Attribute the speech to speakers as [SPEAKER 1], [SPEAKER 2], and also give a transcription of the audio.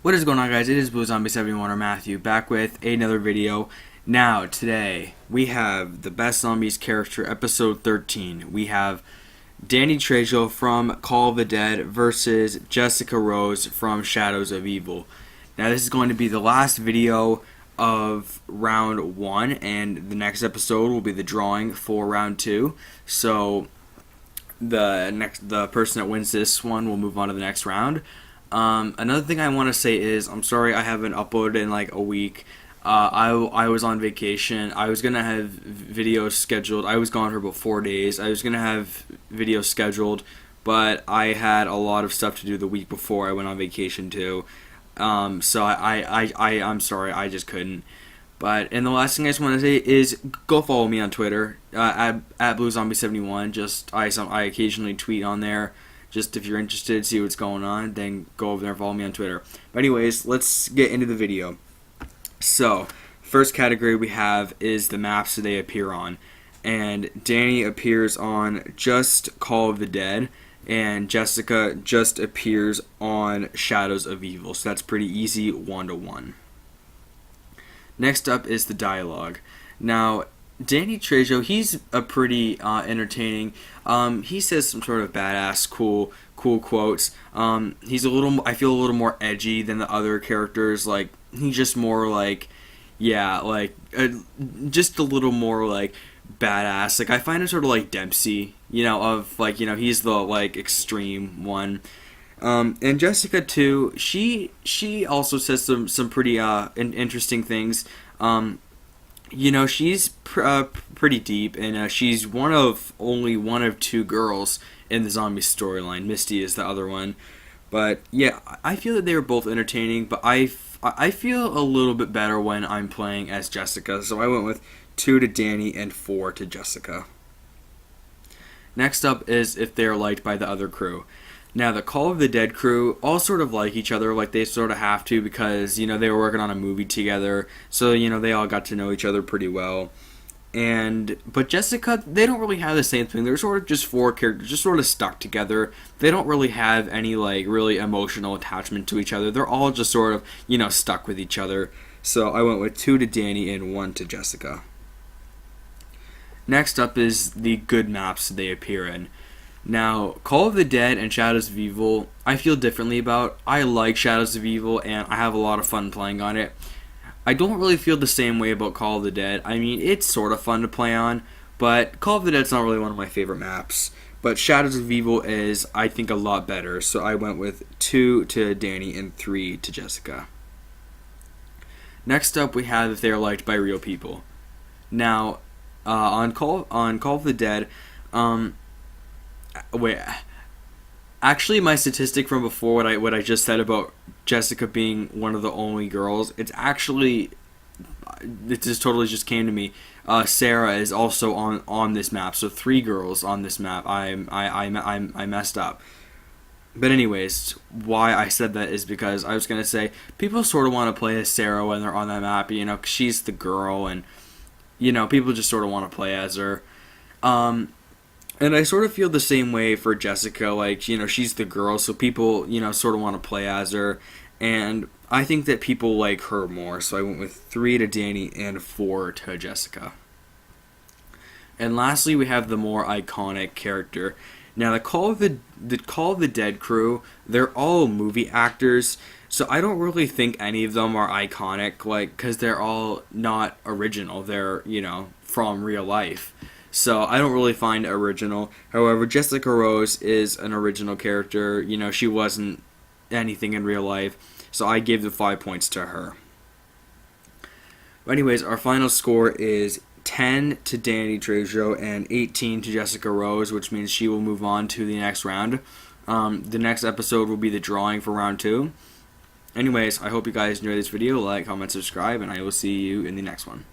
[SPEAKER 1] What is going on, guys? It is Blue Zombie 71 or Matthew back with another video. Now, today we have the Best Zombies Character episode 13. We have Danny Trejo from Call of the Dead versus Jessica Rose from Shadows of Evil. Now, this is going to be the last video of round 1, and the next episode will be the drawing for round 2. So the person that wins this one will move on to the next round. Another thing I want to say is I'm sorry I haven't uploaded in like a week. I was on vacation. I was gonna have videos scheduled. I was gone for about 4 days. I was gonna have videos scheduled, but I had a lot of stuff to do the week before I went on vacation too. So I'm sorry, I just couldn't. And the last thing I just want to say is go follow me on Twitter at BlueZombie71. Just I occasionally tweet on there. Just if you're interested, see what's going on, then go over there and follow me on Twitter. But anyways, let's get into the video. So, first category we have is the maps that they appear on. And Danny appears on just Call of the Dead, and Jessica just appears on Shadows of Evil. So that's pretty easy, 1-to-1. Next up is the dialogue. Now, Danny Trejo, he's a pretty entertaining. He says some sort of badass, cool quotes. He's I feel a little more edgy than the other characters. Like he's just more like, just a little more like badass. Like I find him sort of like Dempsey, he's the like extreme one. And Jessica too. She also says some pretty interesting things. She's pretty deep, and she's only one of 2 girls in the zombie storyline. Misty is the other one. But yeah, I feel that they were both entertaining, but I feel a little bit better when I'm playing as Jessica, so I went with 2 to Danny and 4 to Jessica. Next up is if they're liked by the other crew. Now, the Call of the Dead crew all sort of like each other, like they sort of have to because, they were working on a movie together, so, they all got to know each other pretty well. But Jessica, they don't really have the same thing. They're sort of just 4 characters, just sort of stuck together. They don't really have any, like, really emotional attachment to each other. They're all just sort of, stuck with each other. So I went with 2 to Danny and 1 to Jessica. Next up is the good maps they appear in. Now, Call of the Dead and Shadows of Evil, I feel differently about. I like Shadows of Evil, and I have a lot of fun playing on it. I don't really feel the same way about Call of the Dead. I mean, it's sort of fun to play on, but Call of the Dead's not really one of my favorite maps. But Shadows of Evil is, I think, a lot better, so I went with 2 to Danny and 3 to Jessica. Next up, we have if they are liked by real people. Now, on Call of the Dead, actually, my statistic from before, what I just said about Jessica being one of the only girls, it just totally just came to me. Sarah is also on this map, so 3 girls on this map. I messed up. But anyways, why I said that is because I was gonna say people sort of want to play as Sarah when they're on that map, 'cause she's the girl, and people just sort of want to play as her. And I sort of feel the same way for Jessica, like, she's the girl, so people, sort of want to play as her, and I think that people like her more, so I went with 3 to Danny and 4 to Jessica. And lastly, we have the more iconic character. Now, the Call of the Dead crew, they're all movie actors, so I don't really think any of them are iconic, because they're all not original, they're, from real life. So I don't really find it original. However, Jessica Rose is an original character. She wasn't anything in real life. So I gave the 5 points to her. But anyways, our final score is 10 to Danny Trejo and 18 to Jessica Rose, which means she will move on to the next round. The next episode will be the drawing for round 2. Anyways, I hope you guys enjoyed this video. Like, comment, subscribe, and I will see you in the next one.